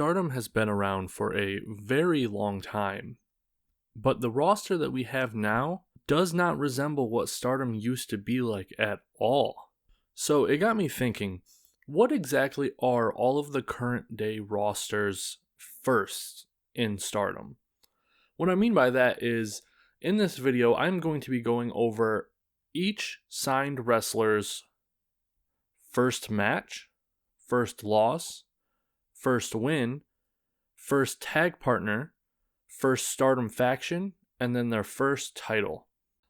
Stardom has been around for a very long time, but the roster that we have now does not resemble what Stardom used to be like at all. So it got me thinking, what exactly are all of the current day rosters first in Stardom? What I mean by that is, in this video, I'm going to be going over each signed wrestler's first match, first loss, first win, first tag partner, first Stardom faction, and then their first title.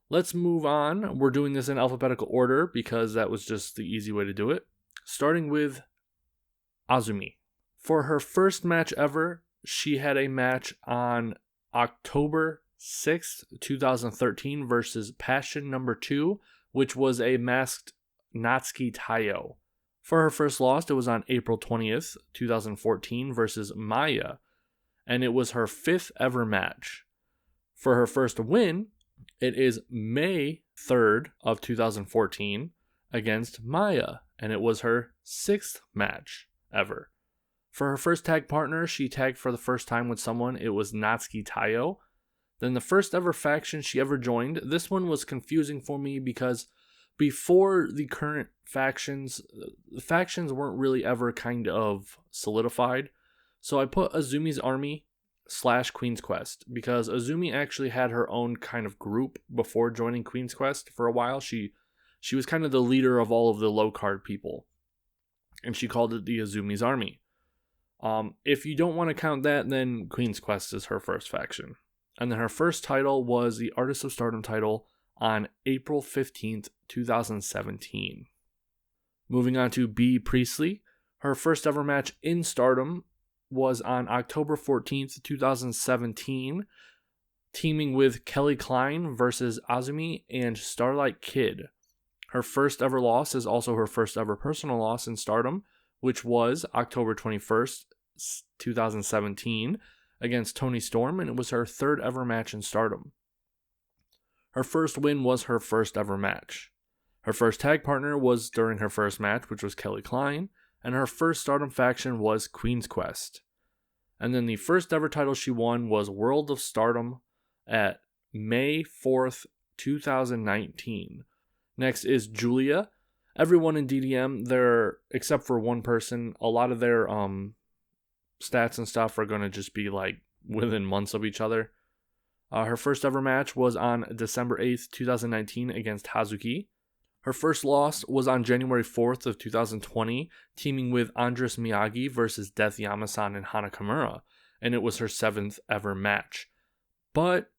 Let's move on. We're doing this in alphabetical order because that was just the easy way to do it. Starting with Azumi. For her first match ever, she had a match on October 6th, 2013 versus Passion number 2, which was a masked Natsuko Tora. For her first loss, it was on April 20th, 2014 versus Maya, and it was her 5th ever match. For her first win, it is May 3rd of 2014 against Maya, and it was her 6th match ever. For her first tag partner, she tagged for the first time with someone. It was Natsuko Tora. Then the first ever faction she ever joined. This one was confusing for me because before the current factions, the factions weren't really ever kind of solidified. So I put Azumi's Army / Queen's Quest because Azumi actually had her own kind of group before joining Queen's Quest for a while. She was kind of the leader of all of the low card people, and she called it the Azumi's Army. If you don't want to count that, then Queen's Quest is her first faction. And then her first title was the Artist of Stardom title on April 15th, 2017. Moving on to Bea Priestley. Her first ever match in Stardom was on October 14th, 2017, teaming with Kelly Klein versus Azumi and Starlight Kid. Her first ever loss is also her first ever personal loss in Stardom, which was October 21st, 2017, against Toni Storm, and it was her 3rd ever match in Stardom. Her first win was her first ever match. Her first tag partner was during her first match, which was Kelly Klein, and her first Stardom faction was Queen's Quest. And then the first ever title she won was World of Stardom at May 4th, 2019. Next is Giulia. Everyone in DDM, except for one person, a lot of their stats and stuff are going to just be like within months of each other. Her first ever match was on December 8th, 2019 against Hazuki. Her first loss was on January 4th of 2020, teaming with Andres Miyagi versus Death Yamasan and Hana Kimura, and it was her 7th ever match. But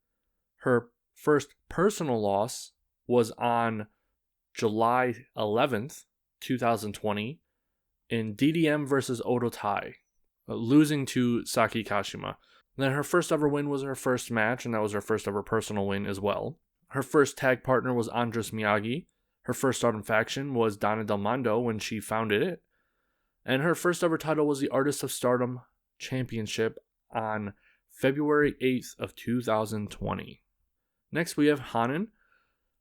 her first personal loss was on July 11th, 2020 in DDM versus Odotai, losing to Saki Kashima. Then her first ever win was her first match, and that was her first ever personal win as well. Her first tag partner was Andres Miyagi. Her first Stardom faction was Donna Del Mondo when she founded it. And her first ever title was the Artist of Stardom Championship on February 8th of 2020. Next we have Hanan.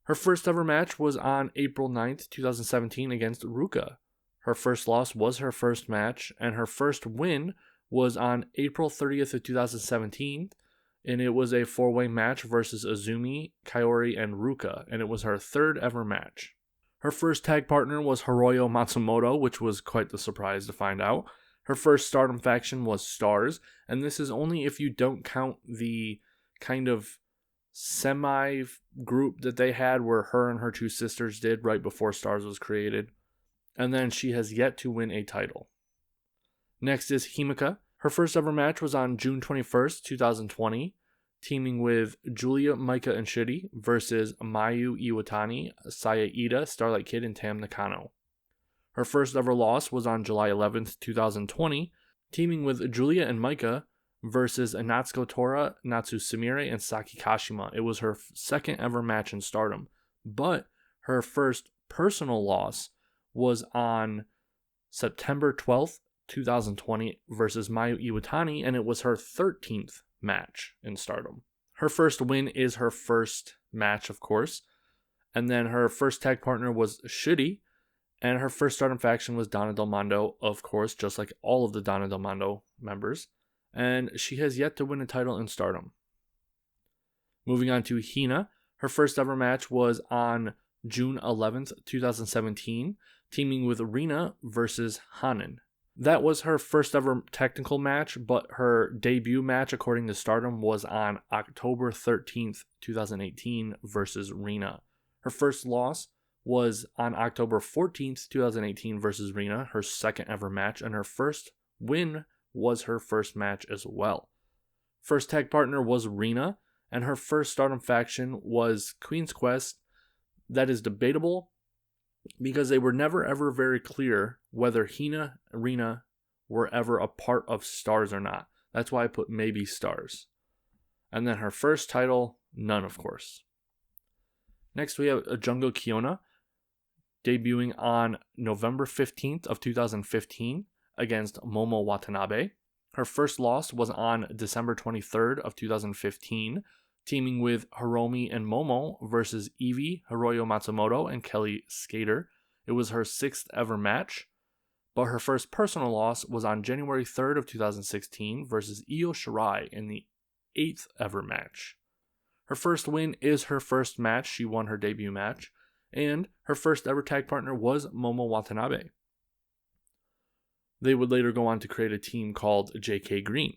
Her first ever match was on April 9th, 2017 against Ruka. Her first loss was her first match, and her first win was on April 30th of 2017, and it was a 4-way match versus Azumi, Kaori, and Ruka, and it was her 3rd ever match. Her first tag partner was Hiroyo Matsumoto, which was quite the surprise to find out. Her first Stardom faction was Stars, and this is only if you don't count the kind of semi-group that they had where her and her 2 sisters did right before Stars was created. And then she has yet to win a title. Next is Himeka. Her first ever match was on June 21st, 2020, teaming with Giulia, Maika, and Syuri versus Mayu Iwatani, Saya Ida, Starlight Kid, and Tam Nakano. Her first ever loss was on July 11th, 2020, teaming with Giulia and Maika versus Natsuko Tora, Natsu Sumire, and Saki Kashima. It was her 2nd ever match in Stardom, but her first personal loss was on September 12th, 2020 versus Mayu Iwatani, and it was her 13th match in Stardom. Her first win is her first match, of course, and then her first tag partner was Syuri, And her first Stardom faction was Donna Del Mondo, of course, just like all of the Donna Del Mondo members. And she has yet to win a title in Stardom. Moving on to Hina. Her first ever match was on June 11th, 2017, teaming with Rina versus Hanan. That was her first ever technical match, but her debut match, according to Stardom, was on October 13th, 2018 versus Rina. Her first loss was on October 14th, 2018 versus Rina, her second ever match, and her first win was her first match as well. First tag partner was Rina, and her first Stardom faction was Queen's Quest. That is debatable because they were never ever very clear whether Hina and Rina were ever a part of Stars or not. That's why I put maybe Stars. And then her first title, none, of course. Next we have Jungle Kyona, debuting on November 15th of 2015 against Momo Watanabe. Her first loss was on December 23rd of 2015, teaming with Hiromi and Momo versus Evie, Hiroyo Matsumoto, and Kelly Skater. It was her sixth ever match, but her first personal loss was on January 3rd of 2016 versus Io Shirai in the eighth ever match. Her first win is her first match. She won her debut match, and her first ever tag partner was Momo Watanabe. They would later go on to create a team called JK Green.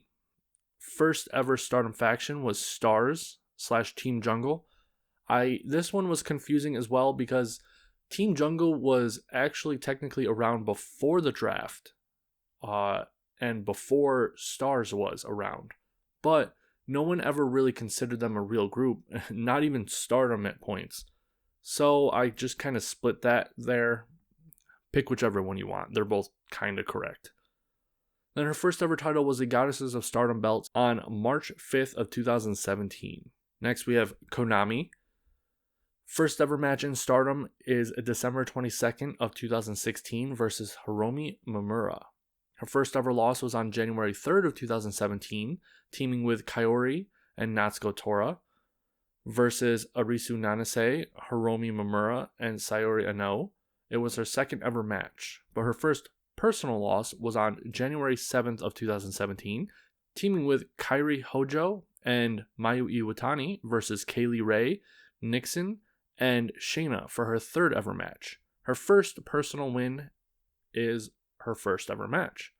First ever Stardom faction was Stars/Team Jungle. This one was confusing as well because Team Jungle was actually technically around before the draft, and before Stars was around. But no one ever really considered them a real group, not even Stardom at points. So I just kind of split that there. Pick whichever one you want. They're both kind of correct. Then her first ever title was the Goddesses of Stardom belt on March 5th of 2017. Next we have Konami. First ever match in Stardom is December 22nd of 2016 versus Hiromi Mamura. Her first ever loss was on January 3rd of 2017, teaming with Kaori and Natsuko Tora versus Arisu Nanase, Hiromi Mamura, and Sayori Ano. It was her second ever match, but her first personal loss was on January 7th of 2017, teaming with Kairi Hojo and Mayu Iwatani versus Kaylee Ray, Nixon, and Shayna for her third ever match. Her first personal win is her first ever match.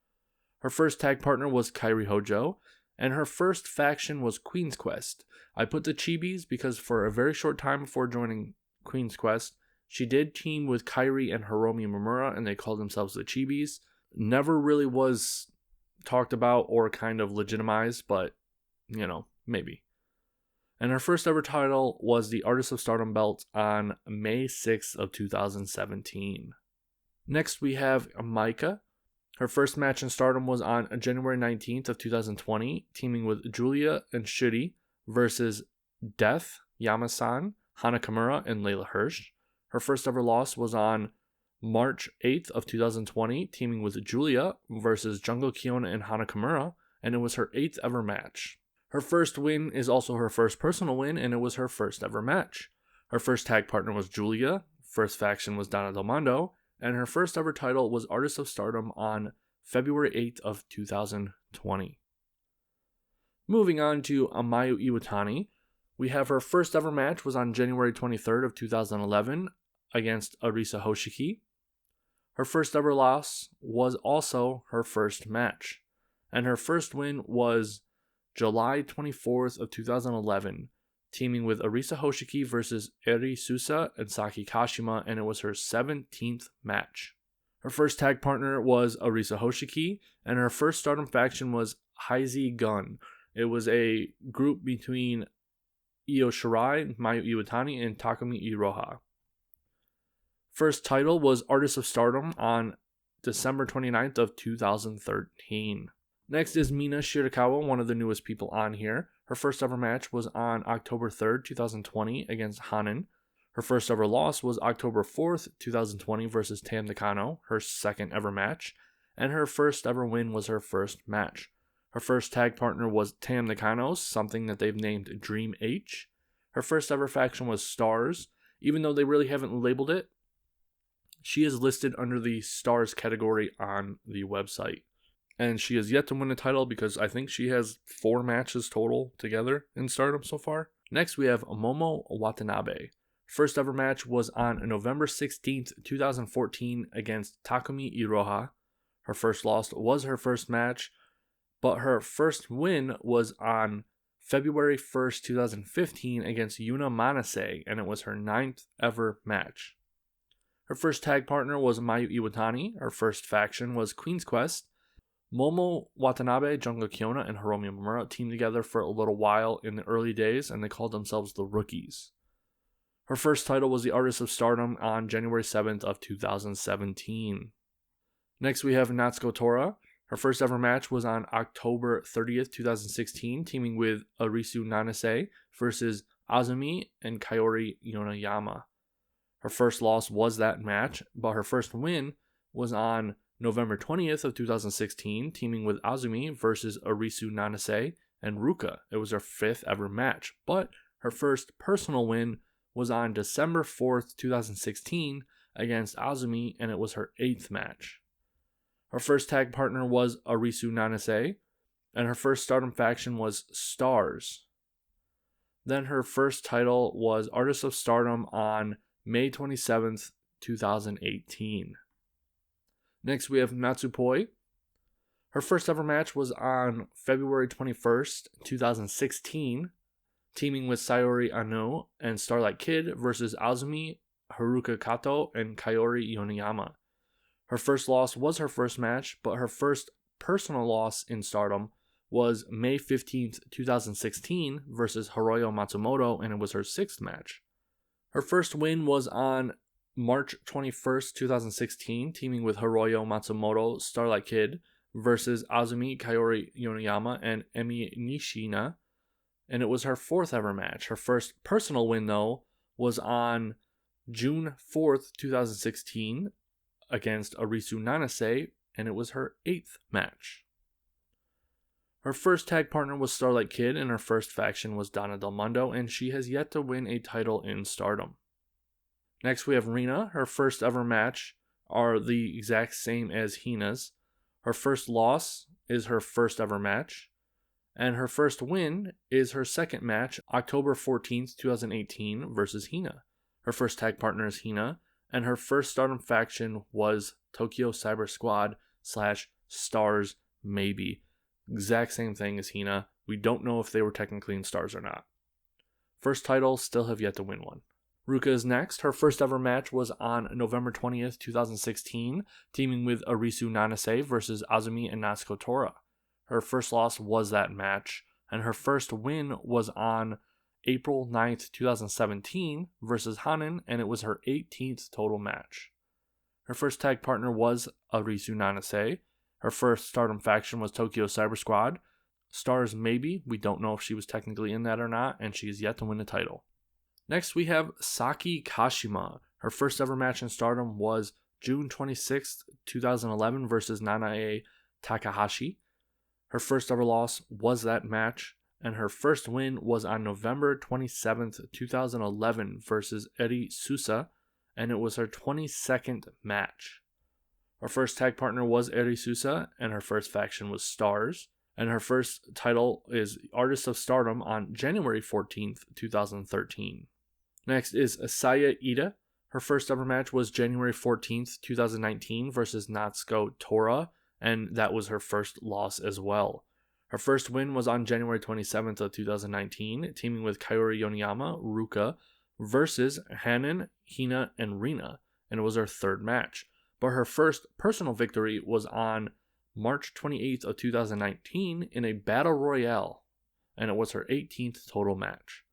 Her first tag partner was Kairi Hojo, and her first faction was Queen's Quest. I put the Chibis because for a very short time before joining Queen's Quest, she did team with Kairi and Hiromi Mamura, and they called themselves the Chibis. Never really was talked about or kind of legitimized, but, maybe. And her first ever title was the Artist of Stardom belt on May 6th of 2017. Next we have Maika. Her first match in Stardom was on January 19th of 2020, teaming with Giulia and Syuri versus Death, Yama-san, Hana Kimura, and Layla Hirsch. Her first ever loss was on March 8th of 2020, teaming with Giulia versus Jungle Kyona and Hana Kimura, and it was her eighth ever match. Her first win is also her first personal win, and it was her first ever match. Her first tag partner was Giulia, first faction was Donna Del Mondo, and her first ever title was Artist of Stardom on February 8th of 2020. Moving on to Mayu Iwatani, we have her first ever match was on January 23rd of 2011 against Arisa Hoshiki. Her first ever loss was also her first match, and her first win was July 24th of 2011, teaming with Arisa Hoshiki versus Eri Susa and Saki Kashima, and it was her 17th match. Her first tag partner was Arisa Hoshiki, and her first Stardom faction was Heizi Gun. It was a group between Io Shirai, Mayu Iwatani, and Takumi Iroha. First title was Artist of Stardom on December 29th of 2013. Next is Mina Shirakawa, one of the newest people on here. Her first ever match was on October 3rd, 2020 against Hanan. Her first ever loss was October 4th, 2020 versus Tam Nakano, her second ever match. And her first ever win was her first match. Her first tag partner was Tam Nakano, something that they've named Dream H. Her first ever faction was Stars, even though they really haven't labeled it. She is listed under the Stars category on the website. And she has yet to win a title because I think she has 4 matches total together in Stardom so far. Next, we have Momo Watanabe. First ever match was on November 16th, 2014 against Takumi Iroha. Her first loss was her first match, but her first win was on February 1st, 2015 against Yuna Manase, and it was her 9th ever match. Her first tag partner was Mayu Iwatani. Her first faction was Queen's Quest. Momo Watanabe, Jungle Kyona, and Hiromi Momura teamed together for a little while in the early days, and they called themselves the Rookies. Her first title was the Artist of Stardom on January 7th of 2017. Next, we have Natsuko Tora. Her first ever match was on October 30th, 2016, teaming with Arisu Nanase versus Azumi and Kaori Yonayama. Her first loss was that match, but her first win was on November 20th of 2016, teaming with Azumi versus Arisu Nanase and Ruka. It was her 5th ever match, but her first personal win was on December 4th, 2016 against Azumi, and it was her 8th match. Her first tag partner was Arisu Nanase, and her first Stardom faction was Stars. Then her first title was Artist of Stardom on May 27th, 2018. Next, we have Natsupoi. Her first ever match was on February 21st, 2016, teaming with Sayori Ano and Starlight Kid versus Azumi, Haruka Kato, and Kaori Yonayama. Her first loss was her first match, but her first personal loss in Stardom was May 15th, 2016 versus Hiroyo Matsumoto, and it was her 6th match. Her first win was on March 21st, 2016, teaming with Hiroyo Matsumoto, Starlight Kid versus Azumi, Kaori Yonayama, and Emi Nishina, and it was her 4th ever match. Her first personal win, though, was on June 4th, 2016 against Arisu Nanase, and it was her 8th match. Her first tag partner was Starlight Kid, and her first faction was Donna Del Mundo, and she has yet to win a title in Stardom. Next, we have Rina. Her first ever match are the exact same as Hina's. Her first loss is her first ever match, and her first win is her 2nd match, October 14th, 2018 versus Hina. Her first tag partner is Hina, and her first Stardom faction was Tokyo Cyber Squad / Stars Maybe. Exact same thing as Hina. We don't know if they were technically in Stars or not. First title, still have yet to win one. Ruka is next. Her first ever match was on November 20th, 2016, teaming with Arisu Nanase versus Azumi and Natsuko Tora. Her first loss was that match, and her first win was on April 9th, 2017 versus Hanan, and it was her 18th total match. Her first tag partner was Arisu Nanase. Her first Stardom faction was Tokyo Cyber Squad. Stars Maybe, we don't know if she was technically in that or not, and she is yet to win a title. Next, we have Saki Kashima. Her first ever match in Stardom was June 26th, 2011 versus Nanae Takahashi. Her first ever loss was that match, and her first win was on November 27th, 2011 versus Eri Susa, and it was her 22nd match. Her first tag partner was Eri Susa, and her first faction was Stars, and her first title is Artist of Stardom on January 14th, 2013. Next is Asaya Ida. Her first ever match was January 14th, 2019 versus Natsuko Tora, and that was her first loss as well. Her first win was on January 27th of 2019, teaming with Kaori Yonayama, Ruka, versus Hanan, Hina, and Rina, and it was her 3rd match. But her first personal victory was on March 28th of 2019 in a Battle Royale, and it was her 18th total match.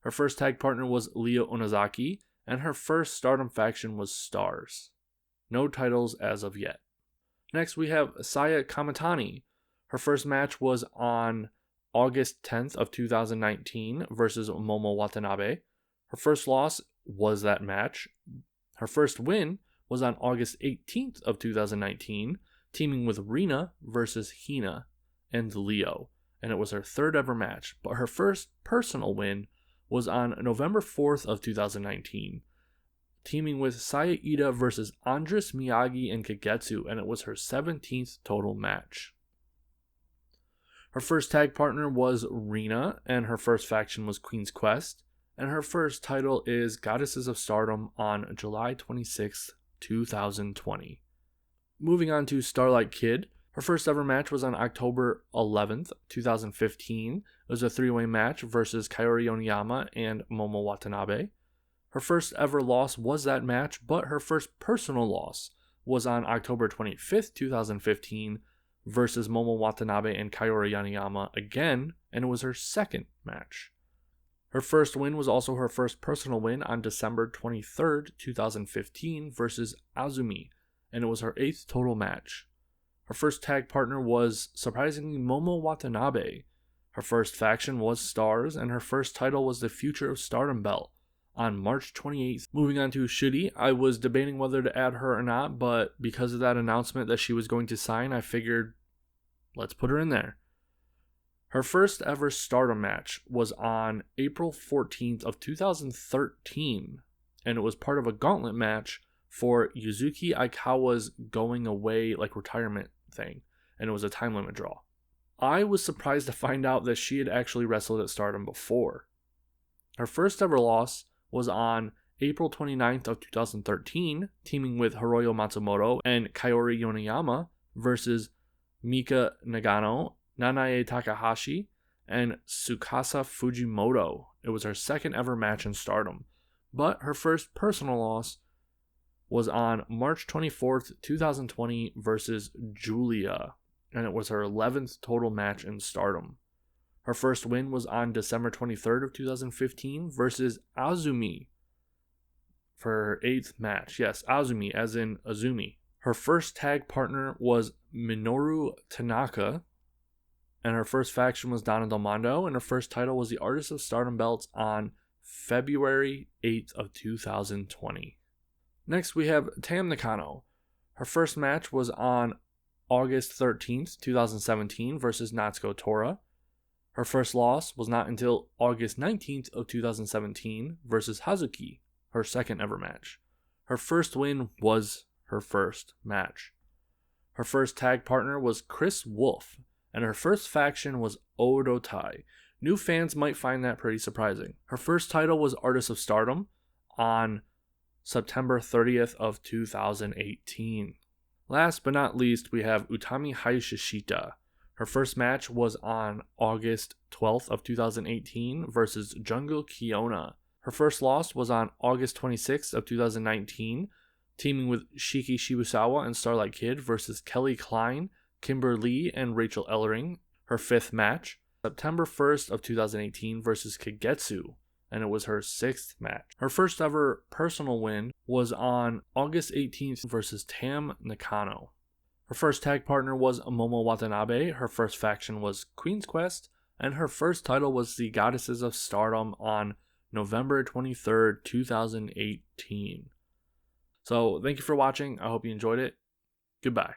Her first tag partner was Leo Onozaki, and her first Stardom faction was Stars. No titles as of yet. Next, we have Saya Kamitani. Her first match was on August 10th of 2019 versus Momo Watanabe. Her first loss was that match. Her first win was on August 18th of 2019, teaming with Rina versus Hina and Leo, and it was her 3rd ever match, but her first personal win was on November 4th of 2019, teaming with Saya Iida versus Andres Miyagi and Kagetsu, and it was her 17th total match. Her first tag partner was Rina, and her first faction was Queen's Quest, and her first title is Goddesses of Stardom on July 26, 2020. Moving on to Starlight Kid. Her first ever match was on October 11th, 2015. It was a three-way match versus Kaori Oniyama and Momo Watanabe. Her first ever loss was that match, but her first personal loss was on October 25th, 2015 versus Momo Watanabe and Kaori Oniyama again, and it was her second match. Her first win was also her first personal win on December 23rd, 2015 versus Azumi, and it was her 8th total match. Her first tag partner was, surprisingly, Momo Watanabe. Her first faction was Stars, and her first title was the Future of Stardom belt on March 28th. Moving on to Syuri, I was debating whether to add her or not, but because of that announcement that she was going to sign, I figured, let's put her in there. Her first ever Stardom match was on April 14th of 2013, and it was part of a gauntlet match for Yuzuki Aikawa's going away, retirement thing, and it was a time limit draw. I was surprised to find out that she had actually wrestled at Stardom before. Her first ever loss was on April 29th of 2013, teaming with Hiroyo Matsumoto and Kaori Yoneyama versus Mika Nagano, Nanae Takahashi, and Tsukasa Fujimoto. It was her second ever match in Stardom, but her first personal loss was on March 24th, 2020 versus Giulia, and it was her 11th total match in Stardom. Her first win was on December 23rd of 2015 versus Azumi for her 8th match. Yes, Azumi as in Azumi. Her first tag partner was Minoru Tanaka, and her first faction was Donna Del Mondo, and her first title was the Artist of Stardom belts on February 8th of 2020. Next, we have Tam Nakano. Her first match was on August 13th, 2017 versus Natsuko Tora. Her first loss was not until August 19th of 2017 versus Hazuki, her second ever match. Her first win was her first match. Her first tag partner was Chris Wolf, and her first faction was Odo Tai. New fans might find that pretty surprising. Her first title was Artist of Stardom on September 30th of 2018. Last but not least, we have Utami Hayashishita. Her first match was on August 12th of 2018 versus Jungle Kyona. Her first loss was on August 26th of 2019, teaming with Shiki Shibusawa and Starlight Kid versus Kelly Klein, Kimber Lee, and Rachel Ellering. Her fifth match, September 1st of 2018 versus Kagetsu, and it was her 6th match. Her first ever personal win was on August 18th versus Tam Nakano. Her first tag partner was Momo Watanabe, her first faction was Queen's Quest, and her first title was the Goddesses of Stardom on November 23rd, 2018. So thank you for watching. I hope you enjoyed it. Goodbye.